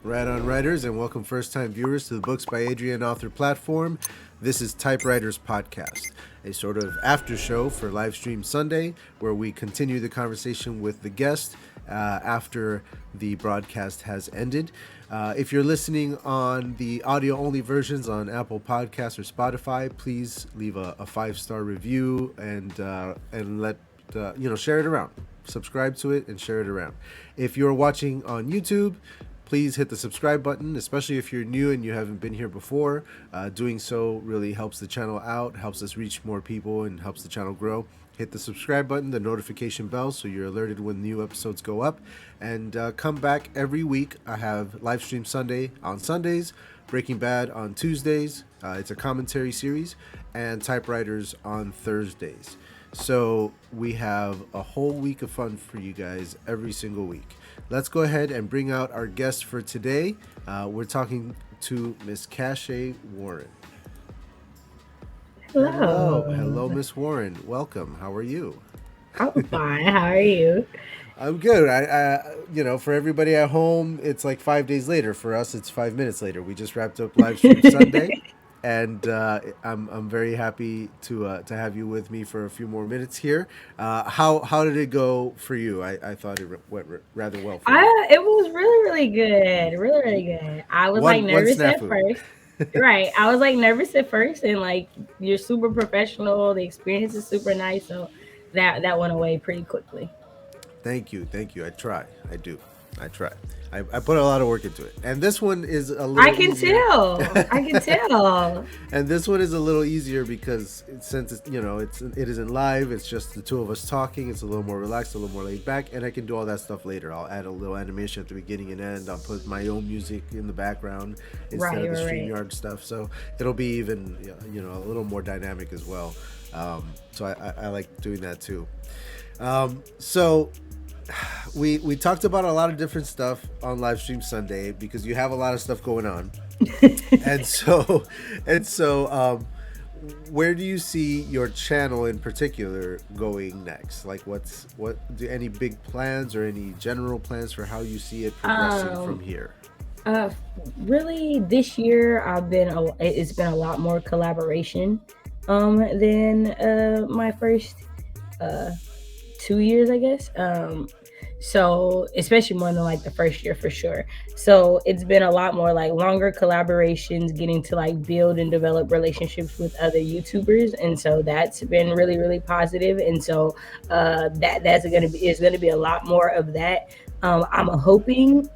Right on, writers, and welcome first-time viewers to the Books by ADRIAN author platform. This is Typewriters Podcast, a sort of after show for Livestream Sunday, where we continue the conversation with the guest after the broadcast has ended. If you're listening on the audio-only versions on Apple Podcasts or Spotify, please leave a 5-star review and let share it around. Subscribe to it and share it around. If you're watching on YouTube, please hit the subscribe button, especially if you're new and you haven't been here before. Doing so really helps the channel out, helps us reach more people, and helps the channel grow. Hit the subscribe button, the notification bell, so you're alerted when new episodes go up. And come back every week. I have Livestream Sunday on Sundays, Breaking Bad on Tuesdays. It's a commentary series, and Typewriters on Thursdays. So we have a whole week of fun for you guys every single week. Let's go ahead and bring out our guest for today. We're talking to Miss Cache Warren. Hello, Miss Warren. Welcome. How are you? I'm fine. How are you? I'm good. I for everybody at home, it's like 5 days later. For us, it's 5 minutes later. We just wrapped up Livestream Sunday, and I'm very happy to have you with me for a few more minutes here. How did it go for you? I thought it went rather well for you. It was really good. Really good. I was nervous at first. Right. I was nervous at first, and you're super professional. The experience is super nice, so that went away pretty quickly. Thank you. I try. I do. I try. I put a lot of work into it, and this one is a little. I can tell. And this one is a little easier because since it isn't live. It's just the two of us talking. It's a little more relaxed, a little more laid back, and I can do all that stuff later. I'll add a little animation at the beginning and end. I'll put my own music in the background instead of the StreamYard stuff. So it'll be even a little more dynamic as well. So I like doing that too. So. We talked about a lot of different stuff on Livestream Sunday because you have a lot of stuff going on, and so where do you see your channel in particular going next? Any big plans or any general plans for how you see it progressing from here? Really, this year it's been a lot more collaboration than my first 2 years, I guess. So especially more than the first year for sure. So it's been a lot more longer collaborations, getting to build and develop relationships with other YouTubers, and so that's been really positive. And so that's gonna be a lot more of that. I'm hoping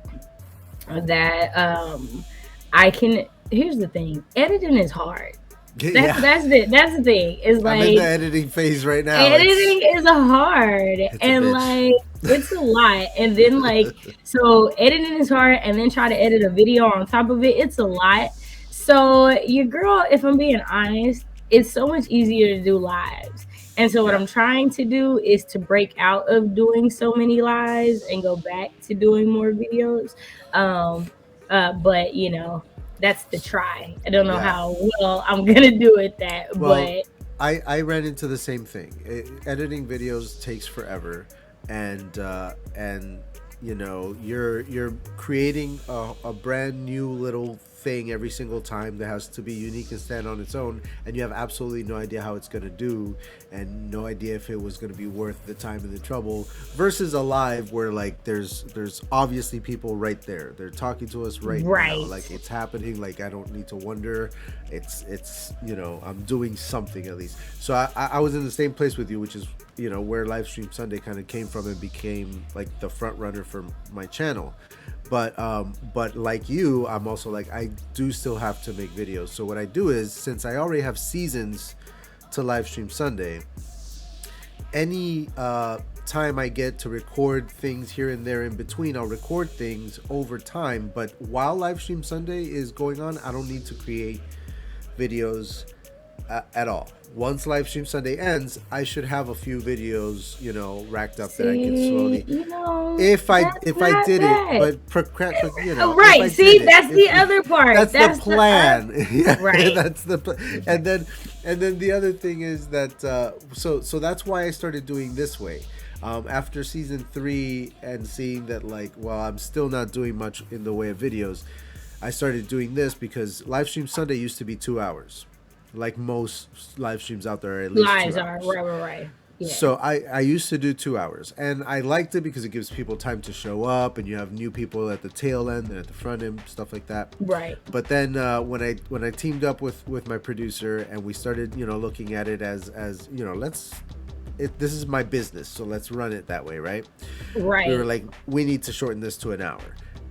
that I can. Here's the thing: editing is hard. That's the thing. It's I'm in the editing phase right now. Editing is hard, and it's a lot. And then so editing is hard, and then try to edit a video on top of it. It's a lot. So your girl, if I'm being honest, it's so much easier to do lives. And so what I'm trying to do is to break out of doing so many lives and go back to doing more videos. But that's the try. I don't know how well I'm gonna do it but I ran into the same thing. Editing videos takes forever, and you're creating a brand new little thing every single time that has to be unique and stand on its own, and you have absolutely no idea how it's going to do and no idea if it was going to be worth the time and the trouble, versus a live where there's obviously people right there, they're talking to us right now, it's happening, I don't need to wonder, it's I'm doing something at least. So I was in the same place with you, which is where Livestream Sunday kind of came from and became the front runner for my channel. But like you, I'm also I do still have to make videos. So what I do is, since I already have seasons to Livestream Sunday, any time I get to record things here and there in between, I'll record things over time. But while Livestream Sunday is going on, I don't need to create videos at all. Once Livestream Sunday ends, I should have a few videos, racked up that I can slowly. If I did it, but right. See, that's the other part. That's the plan. Right. That's the plan. And then the other thing is that so that's why I started doing this way. After season 3 and seeing that, like, well, I'm still not doing much in the way of videos, I started doing this because live stream Sunday used to be 2 hours. Like most live streams out there are at least two Lives are hours. right. Yeah. So I used to do 2 hours, and I liked it because it gives people time to show up, and you have new people at the tail end and at the front end, stuff like that. Right. But then when I teamed up with my producer and we started, looking at it as this is my business, so let's run it that way, right? Right. We were like, we need to shorten this to an hour.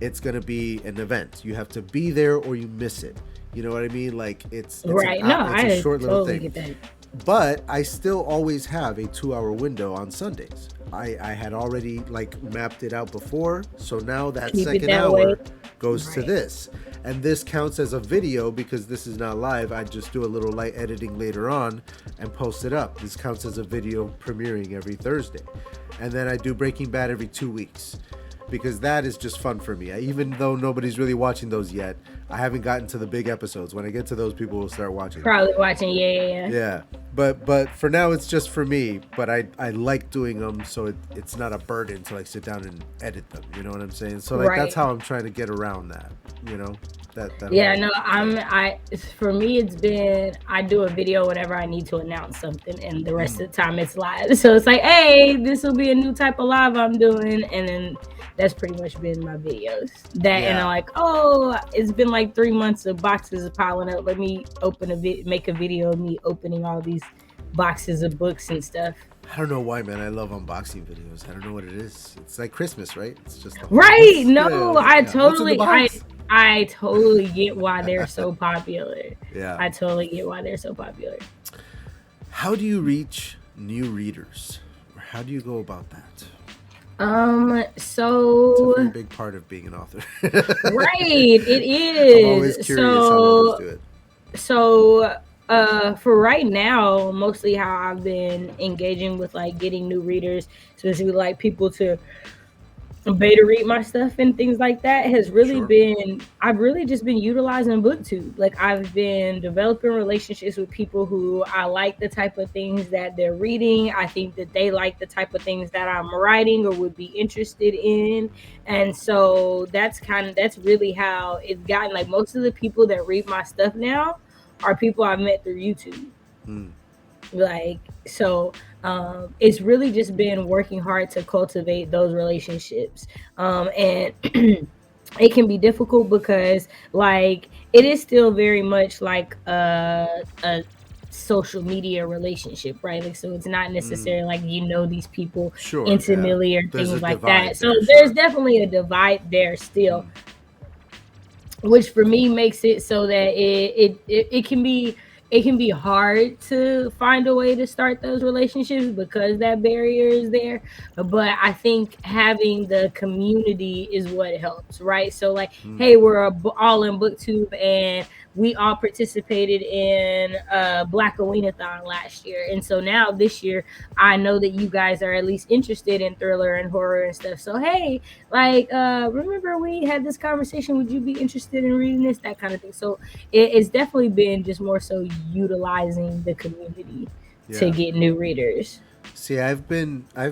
It's gonna be an event. You have to be there or you miss it. You know what I mean? Like it's right. it's a short little totally thing. get that. But I still always have a 2-hour window on Sundays. I had already like mapped it out before, so now that Keep second that hour way. goes to Right. this, and this counts as a video because this is not live. I just do a little light editing later on and post it up. This counts as a video premiering every Thursday, and then I do Breaking Bad every 2 weeks because that is just fun for me. Even though nobody's really watching those yet, I haven't gotten to the big episodes. When I get to those, people will start watching. Probably watching. Yeah. Yeah, but for now it's just for me. But I like doing them, so it's not a burden to like sit down and edit them. You know what I'm saying? So like that's how I'm trying to get around that. You know, that Yeah, whole- no, for me, it's been, I do a video whenever I need to announce something, and the rest of the time it's live. So it's like, hey, this will be a new type of live I'm doing, and then that's pretty much been my videos. And I'm like, oh, it's been like 3 months of boxes piling up. Let me make a video of me opening all these boxes of books and stuff. I don't know why, man. I love unboxing videos. I don't know what it is. It's like Christmas, right? It's just right. No, I What's in the box? I totally get why they're so popular. Yeah. I totally get why they're so popular. How do you reach new readers? Or how do you go about that? So It's a very big part of being an author. right, it is. I'm always curious how others do it. So for right now, mostly how I've been engaging with like getting new readers, especially like people to beta read my stuff and things like that, has really been, I've really just been utilizing BookTube. Like I've been developing relationships with people who I like the type of things that they're reading. I think that they like the type of things that I'm writing or would be interested in. And so that's really how it's gotten. Like most of the people that read my stuff now are people I've met through YouTube. Like, so it's really just been working hard to cultivate those relationships. And it can be difficult because like it is still very much like a social media relationship, right? Like, so it's not necessarily like these people intimately or things like that. So there's definitely a divide there still, which for me makes it so that it can be hard to find a way to start those relationships because that barrier is there. But I think having the community is what helps, right? So like, hey, we're all in BookTube and we all participated in Black Aweenathon last year. And so now this year, I know that you guys are at least interested in thriller and horror and stuff. So, hey, like, remember we had this conversation, would you be interested in reading this, that kind of thing. So it's definitely been just more so utilizing the community to get new readers. See, I've been I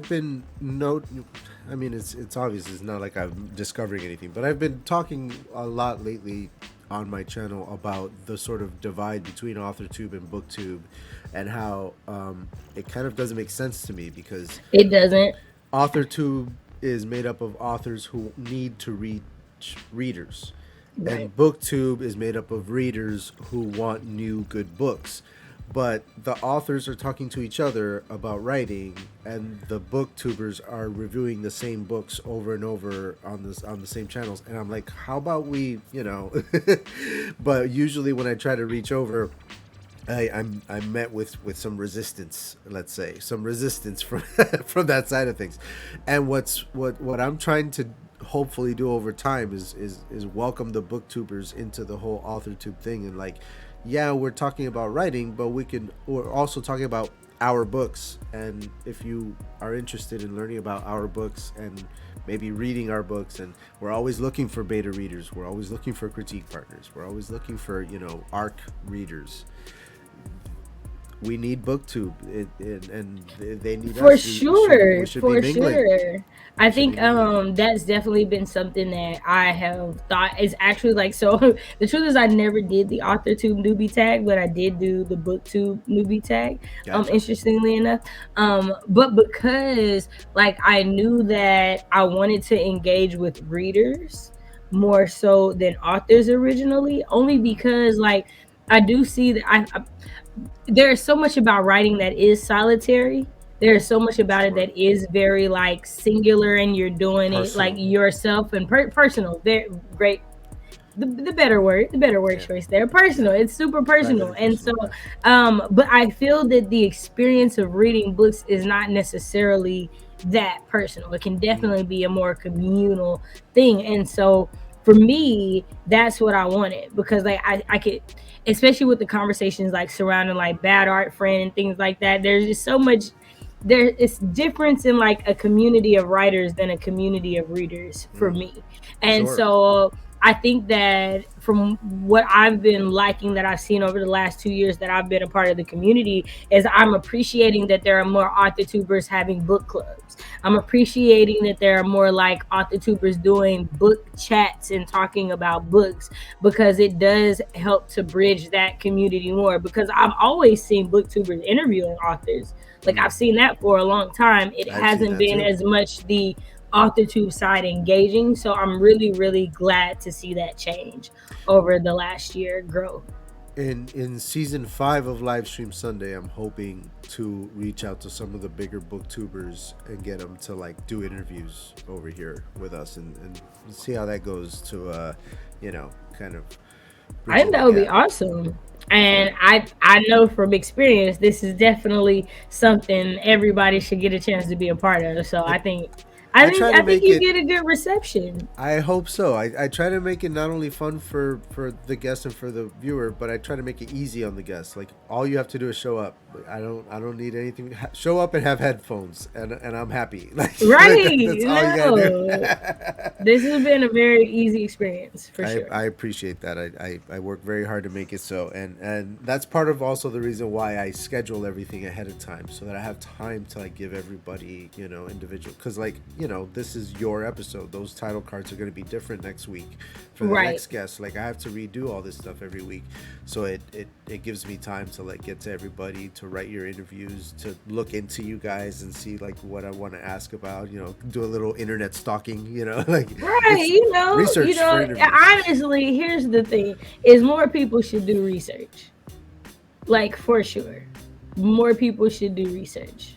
mean, it's obvious, it's not like I'm discovering anything, but I've been talking a lot lately on my channel about the sort of divide between AuthorTube and BookTube and how it kind of doesn't make sense to me because it doesn't. AuthorTube is made up of authors who need to reach readers. Right. And BookTube is made up of readers who want new good books. But the authors are talking to each other about writing, and the booktubers are reviewing the same books over and over on the same channels. And I'm like, how about we, But usually when I try to reach over, I'm met with some resistance, let's say, from from that side of things. And what I'm trying to hopefully do over time is welcome the booktubers into the whole AuthorTube thing, and like, yeah, we're talking about writing, but we're also talking about our books. And if you are interested in learning about our books and maybe reading our books, and we're always looking for beta readers, we're always looking for critique partners, we're always looking for, ARC readers. we need BookTube, and they need For us. We sure, should be for mingling. sure. I We should be think mingling. that's definitely been something that I have thought is actually like so the truth is I never did the AuthorTube newbie tag, but I did do the BookTube newbie tag, Gotcha. interestingly enough. But because like I knew that I wanted to engage with readers more so than authors originally, only Mm, because like I do see that there's so much about writing that is solitary. There's so much about it sure. that is very like singular, and you're doing it like Personal. yourself and personal. Very great. The better word Yeah. choice there. Yeah. Personal. It's super Private personal. and And so, personal. Yeah. but I feel that the experience of reading books is not necessarily that personal. It can Mm, definitely be a more communal thing. And so for me, that's what I wanted because like I could, especially with the conversations like surrounding like bad art friend and things like that, there's just so much there is difference in like a community of writers than a community of readers for mm, me. And sure. so I think that from what I've been liking that I've seen over the last 2 years that I've been a part of the community is I'm appreciating that there are more author tubers having book clubs. I'm appreciating that there are more like author tubers doing book chats and talking about books because it does help to bridge that community more because I've always seen booktubers interviewing authors. Like Mm, I've seen that for a long time. It I've seen hasn't that been too. as much the AuthorTube side engaging. So I'm really, really glad to see that change over the last year grow. In season 5 of Livestream Sunday, I'm hoping to reach out to some of the bigger booktubers and get them to like do interviews over here with us and see how that goes to kind of I think bridging that the would be gap. awesome. Yeah. And I know from experience this is definitely something everybody should get a chance to be a part of. So I, I think I try to I think make you it. get a good reception. I hope so. I try to make it not only fun for the guest and for the viewer, but I try to make it easy on the guest. Like all you have to do is show up. I don't need anything. Show up and have headphones, and I'm happy. Like Right. that's all you gotta No. do. This has been a very easy experience for sure. I appreciate that. I work very hard to make it so, and that's part of also the reason why I schedule everything ahead of time so that I have time to like give everybody individual because like this is your episode. Those title cards are going to be different next week for the Right. next guest. Like I have to redo all this stuff every week, so it gives me time to like get to everybody, to write your interviews, to look into you guys and see like what I want to ask about. Do a little internet stalking. Like Right, it's you research for know, interviews. honestly, here's the thing: is more people should do research, like for sure. More people should do research.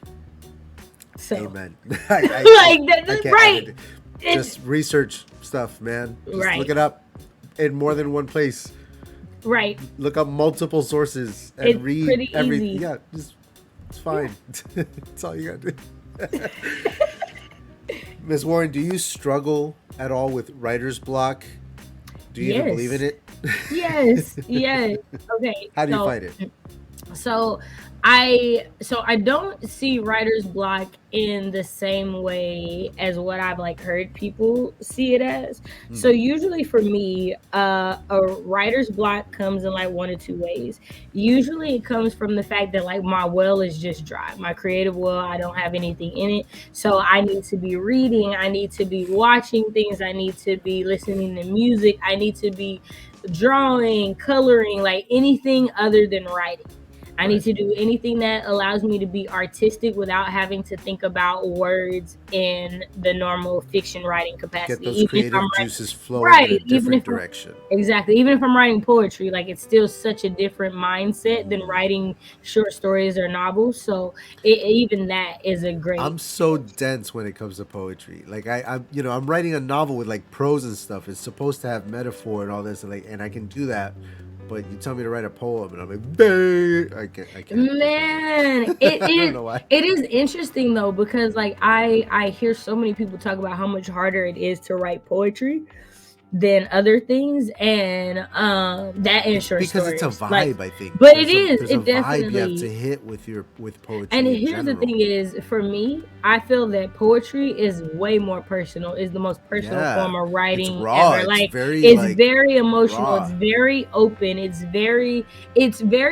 So, Amen. like I that's can't. right. It's Just research stuff, man. Just look right, it up in more than one place. right. Look up multiple sources and It's read pretty everything. easy. Yeah, just it's Yeah. fine. That's all you gotta do. Miss Warren, do you struggle at all with writer's block? Do you even believe in Yes. it? Yes. Yes. Okay. How do you fight it? So so I don't see writer's block in the same way as what I've like heard people see it as. So Hmm. usually for me, a writer's block comes in like one or two ways. Usually it comes from the fact that like my well is just dry. My creative well, I don't have anything in it. So I need to be reading, I need to be watching things, I need to be listening to music, I need to be drawing, coloring, like anything other than writing. I need Right. to do anything that allows me to be artistic without having to think about words in the normal fiction writing Get capacity. those Even if I'm creative writing, juices flowing in a right, even different if direction. exactly, even if I'm writing poetry, like it's still such a different mindset than Mm. writing short stories or novels. So even that is a I'm great so change. dense when it comes to poetry. Like I'm writing a novel with like prose and stuff. It's supposed to have metaphor and all this, and I can do that. But you tell me to write a poem, and I'm like, "Bah!" I can't do Man, it. I don't know why. it is interesting though because like I hear so many people talk about how much harder it is to write poetry. than other things, and that in short Because it's a stories, like, vibe, I think. but it There's a is, there's a it vibe you have to definitely. hit with And poetry in here's the general. thing is, for me, I feel that poetry is way more personal, is the most personal Yeah. form of It's writing raw. ever. It's Like, very it's like very emotional, it's raw. very open, it's very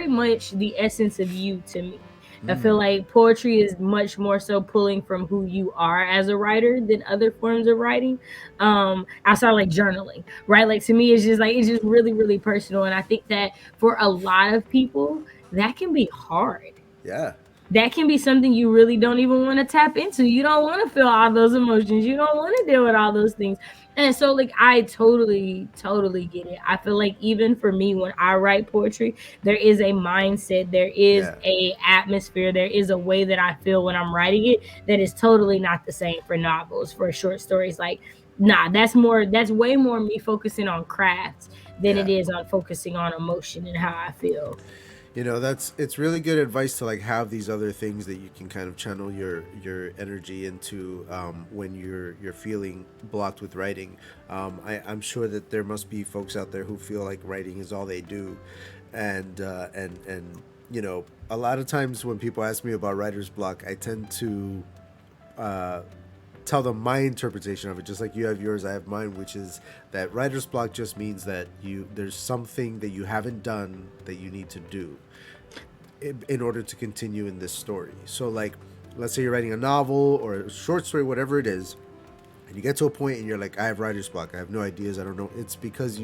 much the essence of you to me. I feel Mm. like poetry is much more so pulling from who you are as a writer than other forms of writing. Outside like journaling, right? Like, to me, it's just really, really personal. And I think that for a lot of people, that can be hard. Yeah. That can be something you really don't even want to tap into. You don't want to feel all those emotions. You don't want to deal with all those things. And so, like, I totally, totally get it. I feel like even for me, when I write poetry, there is a mindset, there is Yeah. a atmosphere, there is a way that I feel when I'm writing it that is totally not the same for novels, for short stories. Like, nah, that's way more me focusing on craft than it Yeah. is on focusing on emotion and how I feel. That's it's really good advice to like have these other things that you can kind of channel your energy into when you're feeling blocked with writing. I'm sure that there must be folks out there who feel like writing is all they do, and a lot of times when people ask me about writer's block, I tend to uh, tell them my interpretation of it. Just like you have yours, I have mine, which is that writer's block just means that there's something that you haven't done that you need to do in order to continue in this story. So, like, let's say you're writing a novel or a short story, whatever it is, and you get to a point and you're like, I have writer's block. I have no ideas. I don't know. It's because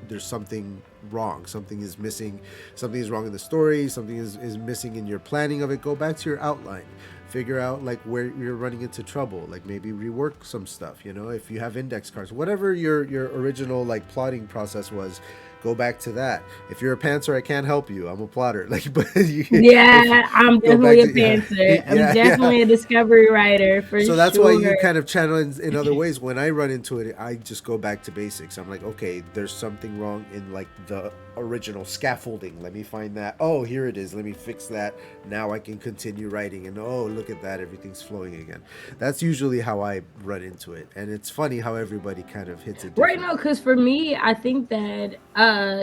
there's something wrong. Something is missing. Something is wrong in the story. Something is missing in your planning of it. Go back to your outline. Figure out like where you're running into trouble. Like maybe rework some stuff. If you have index cards, whatever your original like plotting process was, go back to that. If you're a pantser, I can't help you. I'm a plotter. Like, but if you Yeah, I'm go definitely back a to pantser. I'm yeah. definitely a discovery writer for So that's why sure. you kind of channel in other ways. When I run into it, I just go back to basics. I'm like, okay, there's something wrong in like the original scaffolding. Let me find that. Oh, here it is. Let me fix that. Now I can continue writing. And oh, look at that. Everything's flowing again. That's usually how I run into it. And it's funny how everybody kind of hits it Right now, differently. because for me, I think that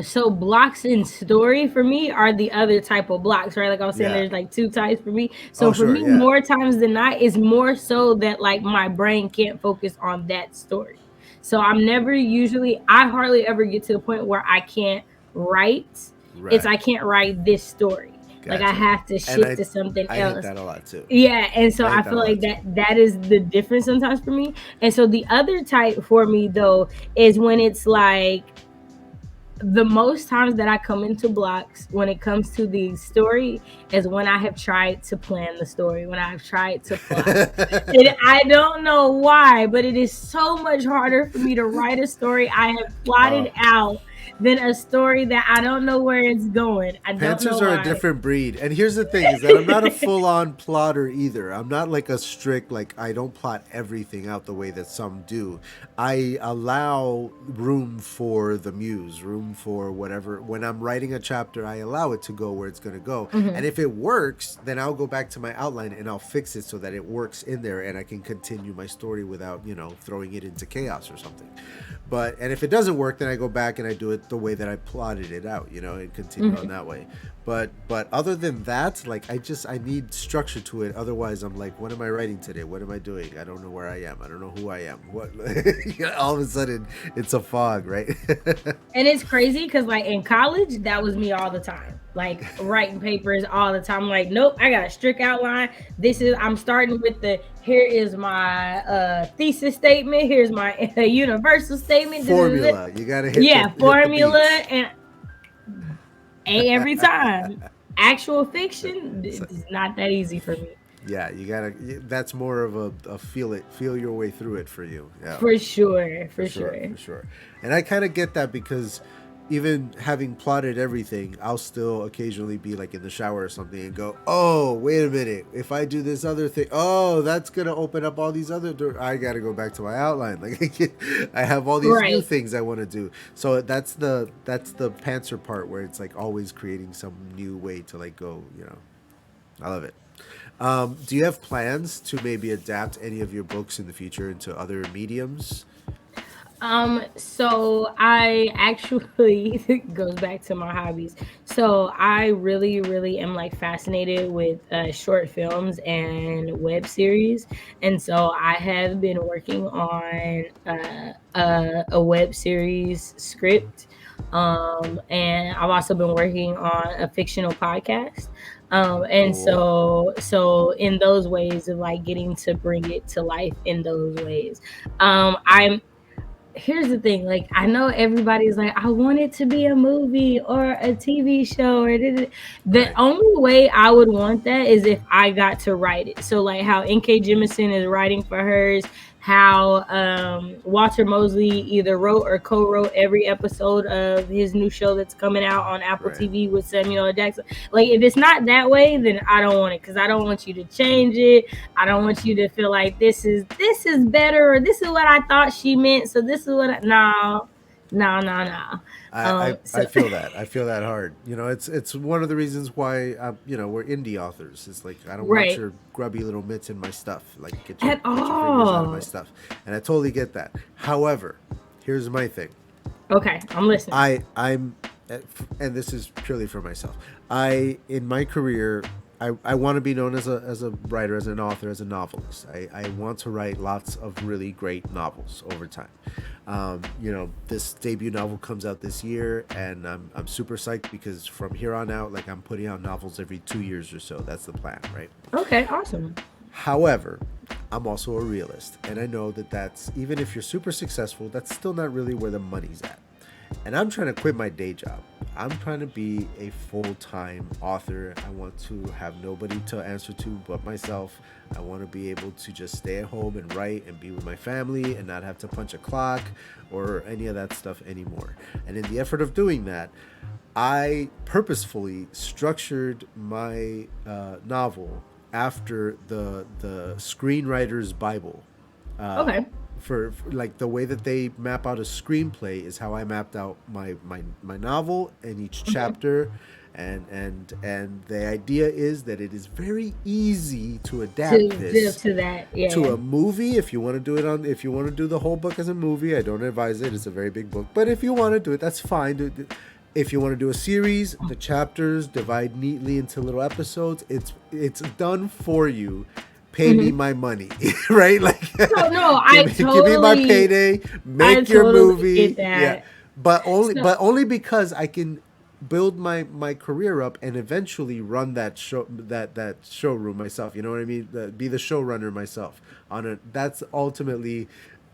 so blocks in story for me are the other type of blocks, right? Like I was saying, Yeah. there's like two types for me. Oh, So for sure. me, Yeah. more times than not, is more so that like my brain can't focus on that story. So I'm never usually, I hardly ever get to the point where I can't write. It's Right. I can't write this story. Like I Gotcha. have to And shift to something I hit else. that a lot too. Yeah, and so I hit I that a feel like lot that too. that is the difference sometimes for me. And so the other type for me though is when it's like the most times that I come into blocks when it comes to the story is when I have tried to plan the story, when I've tried to plot. I don't know why, but it is so much harder for me to write a story I have plotted Oh, out than a story that I don't know where it's going. I don't know Panthers are a why. different breed. And here's the thing is that I'm not a full-on plotter either. I'm not like a strict like I don't plot everything out the way that some do. I allow room for the muse, room for whatever. When I'm writing a chapter, I allow it to go where it's going to go. And Mhm. if it works, then I'll go back to my outline and I'll fix it so that it works in there and I can continue my story without, throwing it into chaos or something. And if it doesn't work, then I go back and I do it the way that I plotted it out, and continue on Mhm. that way. But other than that, like I need structure to it. Otherwise, I'm like, what am I writing today? What am I doing? I don't know where I am. I don't know who I am. What? All of a sudden, it's a fog, right? And it's crazy because, like, in college, that was me all the time. Like, writing papers all the time. Like, nope, I got a strict outline. I'm starting with here is my thesis statement. Here's my universal statement. Formula. You gotta Yeah, hit the formula. beats. And every time. Actual fiction So, is not that easy for me. yeah, you gotta. That's more of a feel your way through it for you. Yeah. For sure. For For sure, sure. for sure. And I kind of get that because even having plotted everything, I'll still occasionally be like in the shower or something and go, "Oh, wait a minute. If I do this other thing, oh, that's going to open up all these other doors. I got to go back to my outline. Like I have all these new Right. things I want to do." So that's the pantser part where it's like always creating some new way to like go. I love it. Do you have plans to maybe adapt any of your books in the future into other mediums? So I actually it goes back to my hobbies. So I really, really am like fascinated with short films and web series, and so I have been working on a web series script, and I've also been working on a fictional podcast. And Cool. so in those ways of like getting to bring it to life in those ways, I'm here's the thing, like I know everybody's like, I want it to be a movie or a TV show or the Right. only way I would want that is if I got to write it. So like how NK Jemisin is writing for hers, how Walter Mosley either wrote or co-wrote every episode of his new show that's coming out on Apple Right. TV with Samuel L. Jackson. Like if it's not that way, then I don't want it, because I don't want you to change it. I don't want you to feel like this is better, or this is what I thought she meant. So this is what no, no, no, no. I So feel that. I feel that hard. It's one of the reasons why we're indie authors. It's like I don't want right, your grubby little mitts in my stuff. Like at get your fingers out of my all. stuff. And I totally get that. However, here's my thing. Okay, I'm listening. I'm and this is purely for myself. I in my career I want to be known as a writer, as an author, as a novelist. I want to write lots of really great novels over time. This debut novel comes out this year, and I'm super psyched because from here on out, like I'm putting out novels every 2 years or so. That's the plan, right? Okay, awesome. However, I'm also a realist, and I know that that's even if you're super successful, that's still not really where the money's at. And I'm trying to quit my day job. I'm trying to be a full-time author. I want to have nobody to answer to but myself. I want to be able to just stay at home and write and be with my family and not have to punch a clock or any of that stuff anymore. And in the effort of doing that, I purposefully structured my novel after the screenwriter's Bible. Uh, Okay. for like the way that they map out a screenplay is how I mapped out my novel and each Mhm. chapter, and the idea is that it is very easy to adapt this To that, to yeah. a movie. If you want to do the whole book as a movie, I don't advise it. It's a very big book, but if you want to do it, that's fine. If you want to do a series, the chapters divide neatly into little episodes. It's done for you. Pay me Hmm. my money, right? Like, So no, give me my payday. I Make your totally get movie, yeah. that. So But only because I can build my career up and eventually run that showroom myself. You know what I mean? Be the showrunner myself. That's ultimately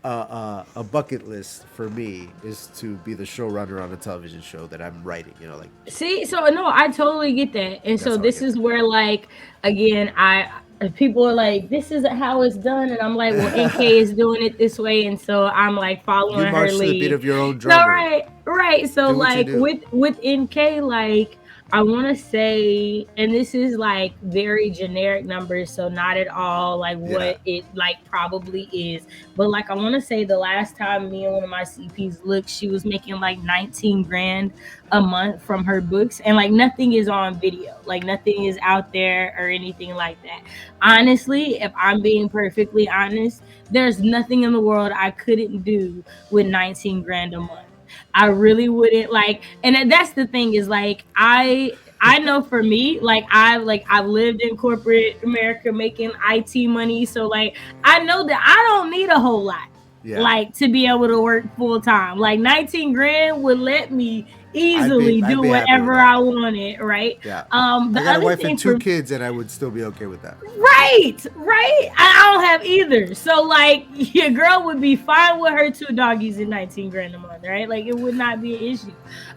a bucket list for me, is to be the showrunner on a television show that I'm writing. Like see, so no, I totally get that. And that's so how I this get is there. where like again, I people are like, this is how it's done, and I'm like, well, NK is doing it this way, and so I'm like You following her march to the beat lead. of your own No, drummer. right, right. So Do what you like do. with NK, like I want to say, and this is like very generic numbers, so not at all like Yeah. what it like probably is, but like I want to say the last time me and one of my CPs looked, she was making like 19 grand a month from her books, and like nothing is on video, like nothing is out there or anything like that. Honestly, if I'm being perfectly honest, there's nothing in the world I couldn't do with 19 grand a month. I really wouldn't like, and that's the thing is like I know for me, like I've lived in corporate America making IT money, so like I know that I don't need a whole lot Yeah. like to be able to work full time. Like 19 grand would let me easily I'd do be happy with whatever that. I wanted, right? Yeah. The I got a other wife and thing two for kids, and I would still be okay with that. right, right. I don't have either. So like your girl would be fine with her two doggies and 19 grand a month, right? Like it would not be an issue.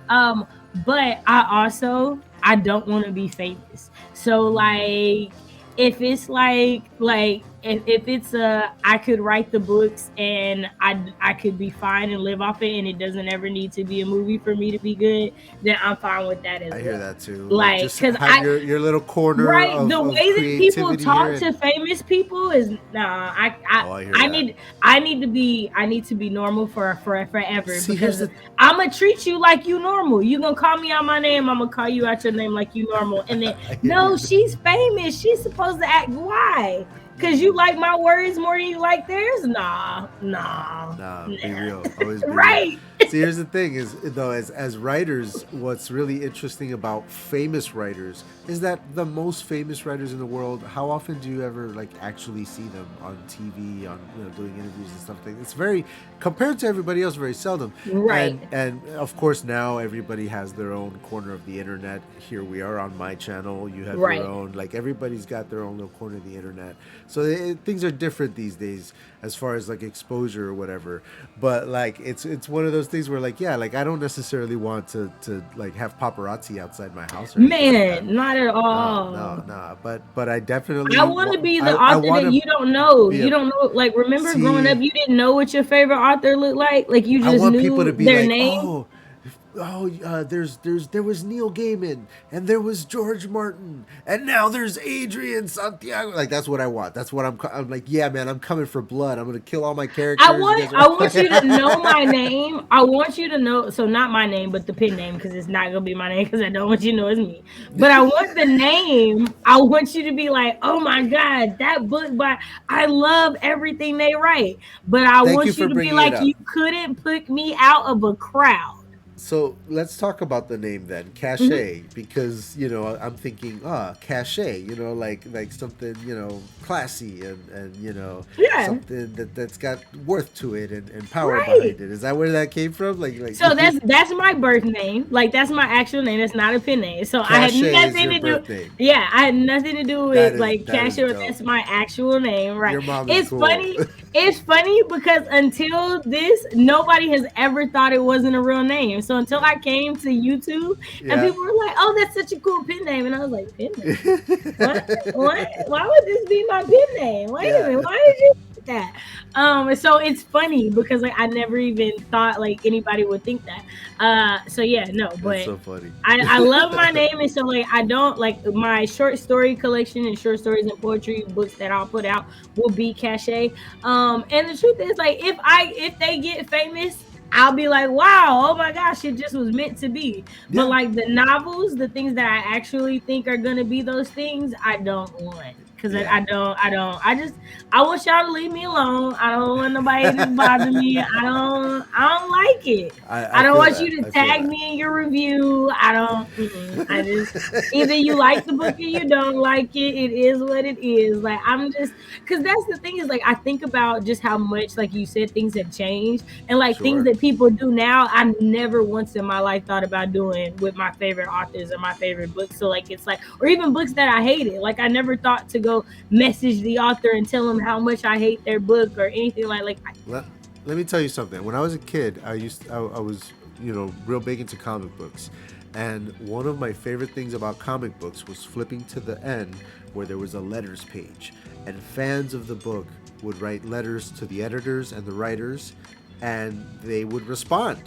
Um, but I don't want to be famous. So like if it's like if it's I could write the books and I could be fine and live off it, and it doesn't ever need to be a movie for me to be good, then I'm fine with that as I hear well. that too. Like Like, just cause have I your little corner right, the of way that people creativity here, talk to and famous people is nah. oh, I hear that. I need to be normal for forever, See, here's because the I'm gonna treat you like you normal. You gonna call me out my name, I'm gonna call you out your name like you normal. And then I hear no, you. she's famous. She's supposed to act. Why? Cause you like my words more than you like theirs? Nah. Be real. Always be Right. real. See, here's the thing: is though, as writers, what's really interesting about famous writers is that the most famous writers in the world. How often do you ever like actually see them on TV, on doing interviews and stuff like that? It's very compared to everybody else, very seldom. Right. And of course now everybody has their own corner of the internet. Here we are on my channel. You have Right. your own. Like everybody's got their own little corner of the internet. So things are different these days as far as like exposure or whatever. But like it's one of those things where like yeah, like I don't necessarily want to like have paparazzi outside my house. Or Man, not at all. No. But I definitely I want to be the I author wanna that you don't know. be You a- don't know. Like, remember See, growing up, you didn't know what your favorite author looked like. Like, you I just want knew people to be their like, name. there was Neil Gaiman and there was George Martin and now there's Adrian Santiago. Like that's what I want. That's what I'm like. Yeah, man, I'm coming for blood. I'm gonna kill all my characters. I want you to know my name. I want you to know. So not my name, but the pen name, because it's not gonna be my name, because I don't want you to know it's me. But I want the name. I want you to be like, oh my god, that book by. I love everything they write. But I Thank want you you for to be bringing it like, up. you couldn't pick me out of a crowd. So let's talk about the name then, Cachet, because I'm thinking cachet, like something classy and Yeah. something that's got worth to it and power Right. behind it. Is that where that came from? Like So that's my birth name. Like that's my actual name. That's not a pen name. So I had Cachet is nothing your to do. birth name. Yeah, I had nothing to do That with is- like that is cashier. dope. That's my actual name, right? Your mom is It's cool. funny. It's funny because until this, nobody has ever thought it wasn't a real name. So until I came to YouTube Yeah. and people were like, "Oh, that's such a cool pen name," and I was like, "Pen name? What? Why would this be my pen name? Wait a minute. Why did you do that?" So it's funny because like I never even thought like anybody would think that. So yeah, no, but That's so funny. I love my name, and so like I don't like my short story collection and short stories and poetry books that I'll put out will be Cachet. And the truth is like if they get famous, I'll be like, wow, oh my gosh, it just was meant to be. Yeah. But like the novels, the things that I actually think are gonna be those things, I don't want. Because Yeah. I want y'all to leave me alone. I don't want nobody to bother me. I don't like it. I don't feel want that. you to I feel tag that. me in your review. I don't. I just either you like the book or you don't like it. It is what it is. Like I'm just because that's the thing is like I think about just how much like you said things have changed and like things Sure. that people do now. I never once in my life thought about doing with my favorite authors or my favorite books. So like it's like or even books that I hated. Like I never thought to go message the author and tell them how much I hate their book or anything like. Let me tell you something. When I was a kid, I was real big into comic books, and one of my favorite things about comic books was flipping to the end where there was a letters page, and fans of the book would write letters to the editors and the writers, and they would respond.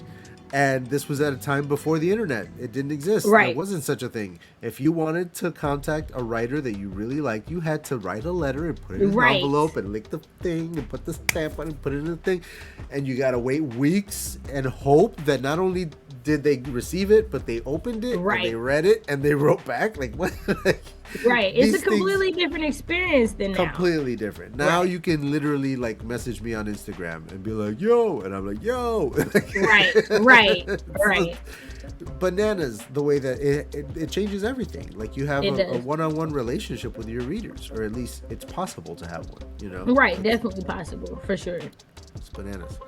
And this was at a time before the internet. It didn't exist. Right. There wasn't such a thing. If you wanted to contact a writer that you really liked, you had to write a letter and put it in Right. an envelope and lick the thing and put the stamp on it and put it in the thing. And you got to wait weeks and hope that not only did they receive it, but they opened it Right. and they read it and they wrote back. Like, what? Right. It's These a completely different experience than now. Completely different. Now Right. you can literally like message me on Instagram and be like, yo, and I'm like, yo. Right. Bananas the way that it changes everything. Like you have It a does. one-on-one relationship with your readers, or at least it's possible to have one, Right, definitely possible for sure. It's bananas.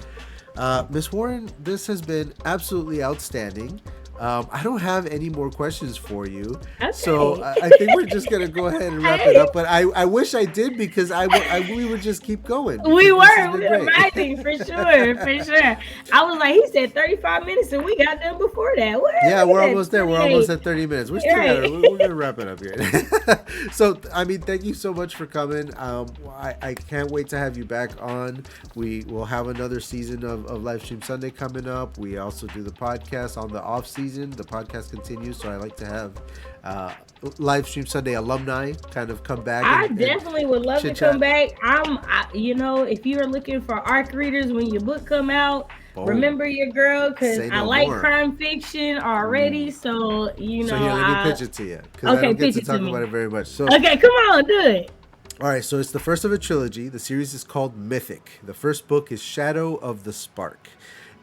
Miss Warren, this has been absolutely outstanding. I don't have any more questions for you, Okay. so I think we're just gonna go ahead and wrap it up. But I wish I did because we would just keep going. We This has were been great. riding for sure. I was like, he said 35 minutes and we got done before that. Yeah, Look we're at almost there. We're 28. almost at 30 minutes. We're still Right. we're gonna wrap it up here. So, I mean, thank you so much for coming. I can't wait to have you back on. We will have another season of Livestream Sunday coming up. We also do the podcast on the off season. The podcast continues, so I like to have Livestream Sunday alumni kind of come back. I and definitely would love to chit-chat. come back. If you're looking for ARC readers when your book come out, Boom. remember your girl because Say I no like more. crime fiction already. So So here, let me pitch it to you because I Okay, don't get pitch to it to talk me. about it very much. So Okay, come on, do it. All right, so it's the first of a trilogy. The series is called Mythic. The first book is Shadow of the Spark.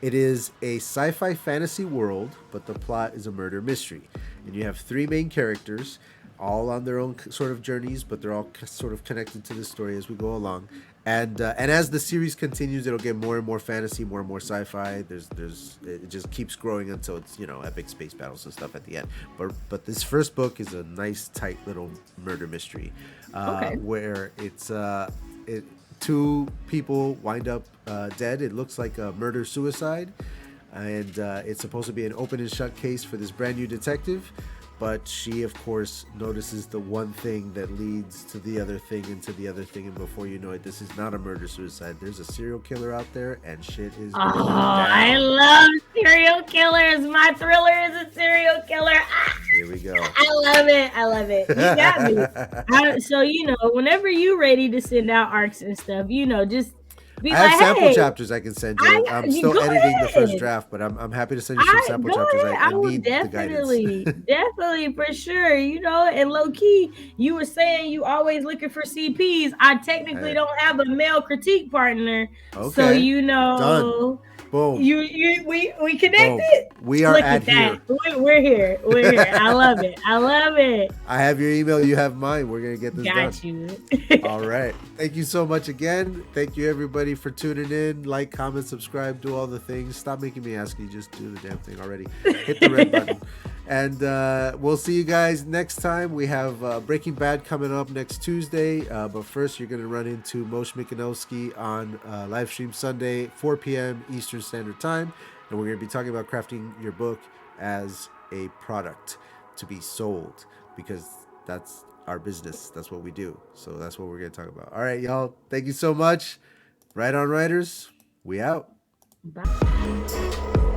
It is a sci fi fantasy world, but the plot is a murder mystery. And you have three main characters, all on their own sort of journeys, but they're all sort of connected to the story as we go along. And as the series continues, it'll get more and more fantasy, more and more sci-fi. There's it just keeps growing until it's epic space battles and stuff at the end. But this first book is a nice tight little murder mystery, Okay. where it two people wind up dead. It looks like a murder suicide, and it's supposed to be an open and shut case for this brand new detective. But she, of course, notices the one thing that leads to the other thing and to the other thing, and before you know it, this is not a murder suicide. There's a serial killer out there, and shit is Oh, going I down. love serial killers. My thriller is a serial killer. Ah, Here we go. I love it. I love it. You got me. So, whenever you're ready to send out arcs and stuff, just be I have like, sample hey, chapters I can send you. I'm you still go editing the first ahead. draft, but I'm happy to send you some sample Go chapters. ahead. I I will need the guidance. definitely for sure. And low key, you were saying you always looking for CPs. I technically Hey, don't have a male critique partner, so okay, done. Boom, we boom. connected. We are Look at at that. here. We're here. We're here. I love it. I love it. I have your email. You have mine. We're gonna get this done. Got you. All right. Thank you so much again. Thank you everybody for tuning in. Like, comment, subscribe, do all the things. Stop making me ask you. Just do the damn thing already. Hit the red button. And we'll see you guys next time. We have Breaking Bad coming up next Tuesday. But first, you're going to run into Moshe Mikanowski on live stream Sunday, 4 p.m. Eastern Standard Time. And we're going to be talking about crafting your book as a product to be sold, because that's our business. That's what we do. So that's what we're going to talk about. All right, y'all. Thank you so much. Right on, writers. We out. Bye.